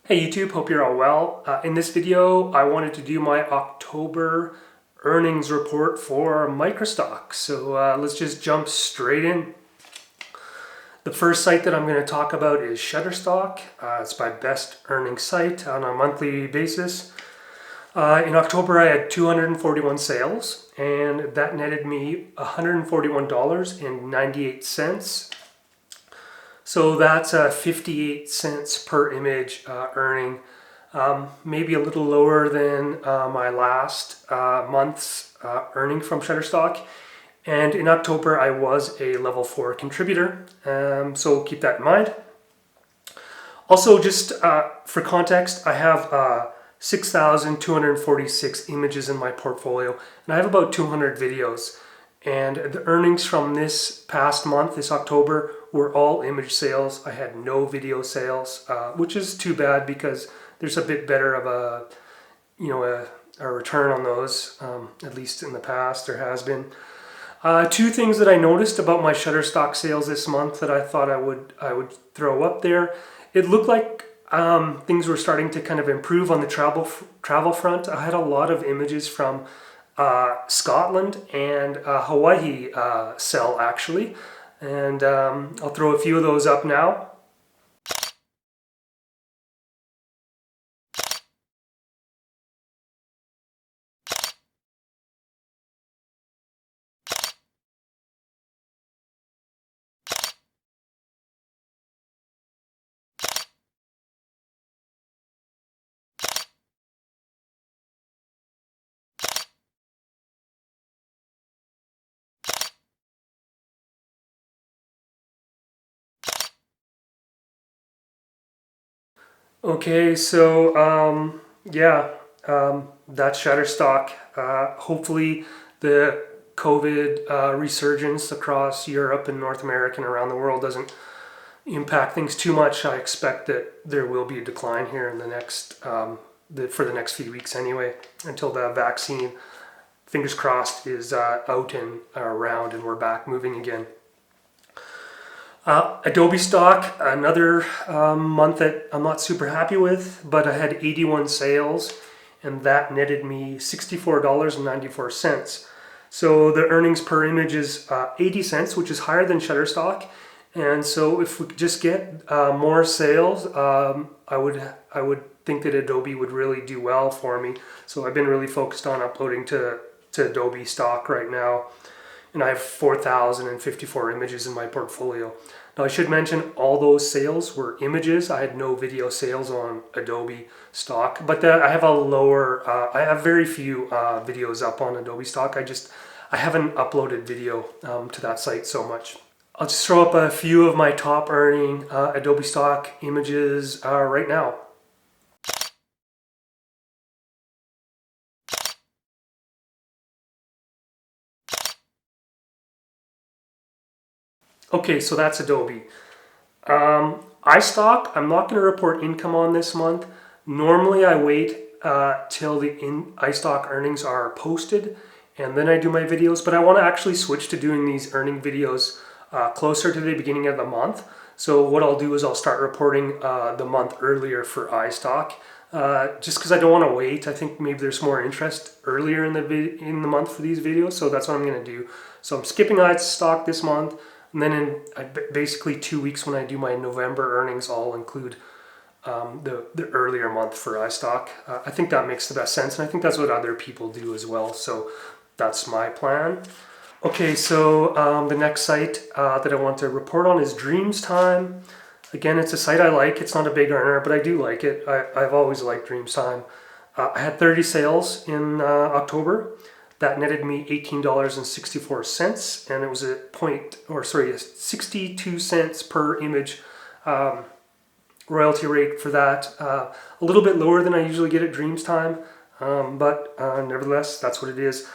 Hey YouTube, hope you're all well. In this video, I wanted to do my October earnings report for Microstock. So let's just jump straight in. The first site that I'm going to talk about is Shutterstock. It's my best earning site on a monthly basis. In October, I had 241 sales, and that netted me $141.98. So that's 58 cents per image earning, maybe a little lower than my last month's earning from Shutterstock. And in October, I was a level 4 contributor, so keep that in mind. Also, just for context, I have 6,246 images in my portfolio, and I have about 200 videos. And the earnings from this past month, this October, were all image sales. I had no video sales, which is too bad because there's a bit better of a return on those, at least in the past there has been. Two things that I noticed about my Shutterstock sales this month that I thought I would throw up there. It looked like things were starting to kind of improve on the travel front. I had a lot of images from Scotland and Hawaii sell actually, and I'll throw a few of those up now. Okay, so that's Shutterstock. Hopefully the COVID resurgence across Europe and North America and around the world doesn't impact things too much. I expect that there will be a decline here in the next for the next few weeks anyway, until the vaccine, fingers crossed, is out and around and we're back moving again. Adobe stock, another month that I'm not super happy with, but I had 81 sales and that netted me $64.94. So the earnings per image is 80 cents, which is higher than Shutterstock. And so if we just get more sales, I would think that Adobe would really do well for me. So I've been really focused on uploading to Adobe stock right now. And I have 4,054 images in my portfolio. Now I should mention all those sales were images. I had no video sales on Adobe stock, but I have a lower, I have very few videos up on Adobe stock. I haven't uploaded video to that site so much. I'll just throw up a few of my top earning Adobe stock images right now. Okay, so that's Adobe. iStock, I'm not going to report income on this month. Normally I wait till the iStock earnings are posted and then I do my videos, but I want to actually switch to doing these earning videos closer to the beginning of the month. So what I'll do is I'll start reporting the month earlier for iStock, just because I don't want to wait. I think maybe there's more interest earlier in the month for these videos, so that's what I'm going to do. So I'm skipping iStock this month. And then in basically 2 weeks when I do my November earnings, I'll include the earlier month for iStock. I think that makes the best sense, and I think that's what other people do as well. So that's my plan. Okay, so the next site that I want to report on is Dreamstime. Again, it's a site I like. It's not a big earner, but I do like it. I've always liked Dreamstime. I had 30 sales in October. That netted me $18.64, and it was a 62 cents per image royalty rate for that. A little bit lower than I usually get at Dreamstime, but nevertheless, that's what it is.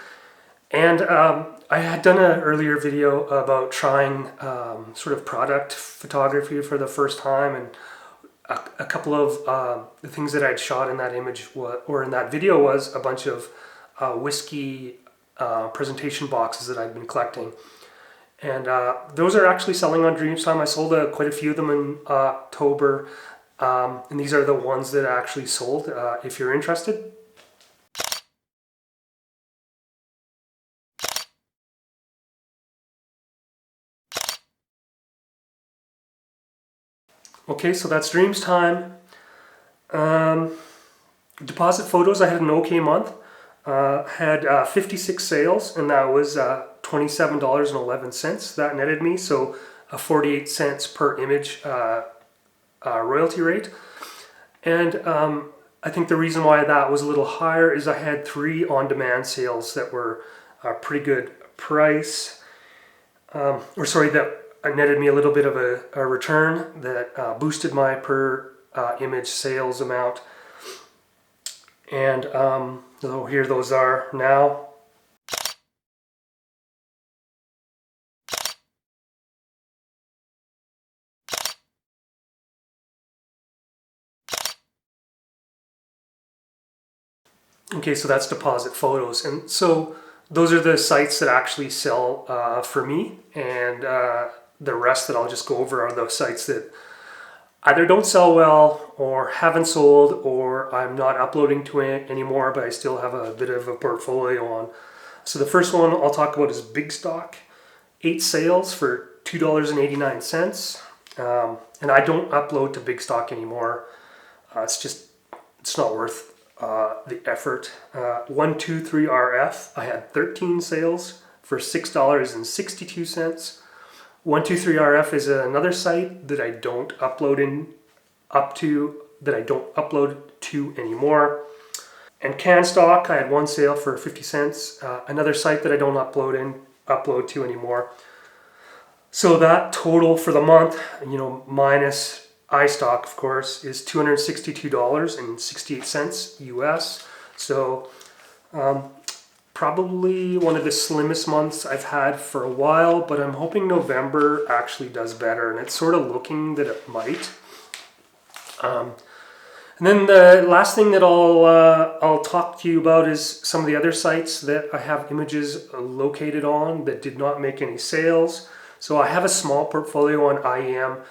And I had done an earlier video about trying sort of product photography for the first time, and a couple of the things that I'd shot in that image or in that video was a bunch of whiskey presentation boxes that I've been collecting, and those are actually selling on Dreamstime. I sold quite a few of them in October. And these are the ones that actually sold, if you're interested. Okay, so that's Dreams time. Deposit photos, I had an okay month. Had 56 sales, and that was $27.11. That netted me, so a 48 cents per image royalty rate. And I think the reason why that was a little higher is I had 3 on-demand sales that were a pretty good price. That netted me a little bit of a return that boosted my per image sales amount. And so here those are now. Okay, so that's deposit photos. And so those are the sites that actually sell for me, and the rest that I'll just go over are the sites that either don't sell well or haven't sold, or I'm not uploading to it anymore, but I still have a bit of a portfolio on. So the first one I'll talk about is Bigstock. 8 sales for $2.89. And I don't upload to Bigstock anymore. It's not worth the effort. 123RF, I had 13 sales for $6.62. 123RF is another site that I don't upload to anymore. And CanStock, I had 1 sale for 50 cents. Another site that I don't upload to anymore. So that total for the month, minus iStock, of course, is $262.68 US. So probably one of the slimmest months I've had for a while, but I'm hoping November actually does better, and it's sort of looking that it might. And then the last thing that I'll talk to you about is some of the other sites that I have images located on that did not make any sales. So I have a small portfolio on IEM.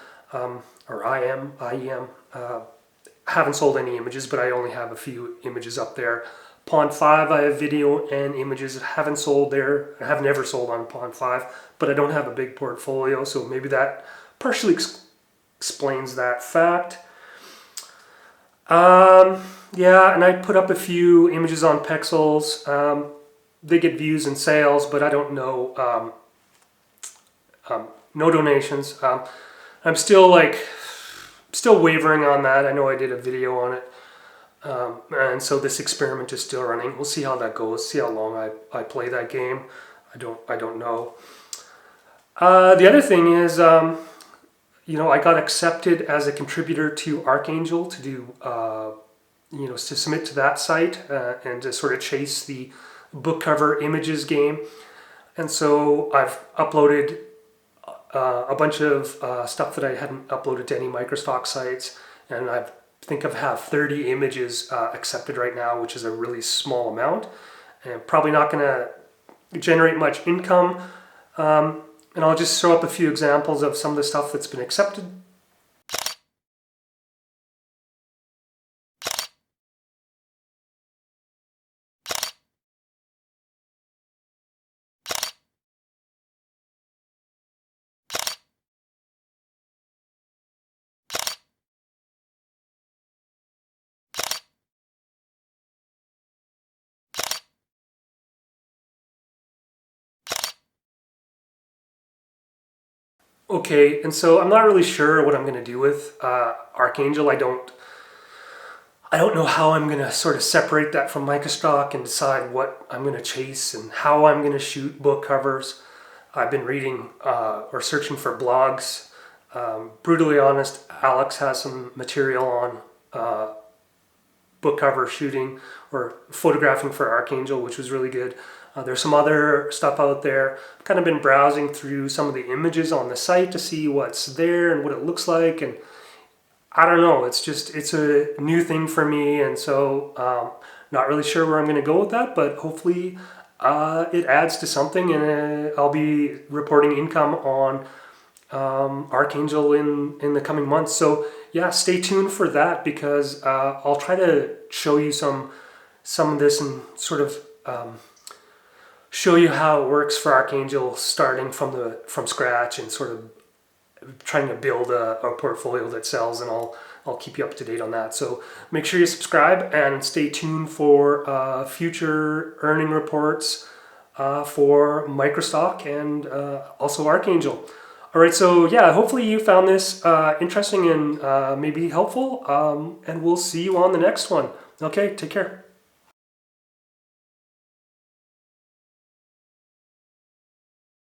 Haven't sold any images, but I only have a few images up there. Pond 5, I have video and images that haven't sold there. I have never sold on Pond 5, but I don't have a big portfolio, so maybe that partially explains that fact. Yeah, and I put up a few images on Pexels. They get views and sales, but I don't know. No donations. I'm still wavering on that. I know I did a video on it. And so this experiment is still running. We'll see how that goes. See how long I play that game. I don't know. The other thing is, I got accepted as a contributor to Archangel to do, to submit to that site and to sort of chase the book cover images game. And so I've uploaded a bunch of stuff that I hadn't uploaded to any Microstock sites, and I think I have 30 images accepted right now, which is a really small amount, and probably not going to generate much income. And I'll just throw up a few examples of some of the stuff that's been accepted. Okay, and so I'm not really sure what I'm going to do with Archangel. I don't know how I'm going to sort of separate that from Microstock and decide what I'm going to chase and how I'm going to shoot book covers. I've been reading or searching for blogs. Brutally honest, Alex has some material on book cover shooting or photographing for Archangel, which was really good. There's some other stuff out there. I've kind of been browsing through some of the images on the site to see what's there and what it looks like, and I don't know, it's a new thing for me, and so not really sure where I'm going to go with that, but hopefully it adds to something, and I'll be reporting income on Archangel in the coming months. So yeah, stay tuned for that, because I'll try to show you some of this and sort of show you how it works for Archangel, starting from scratch and sort of trying to build a portfolio that sells, and I'll keep you up to date on that. So make sure you subscribe and stay tuned for future earning reports for Microstock and also Archangel. All right, so yeah, hopefully you found this interesting and maybe helpful, and we'll see you on the next one. Okay, take care.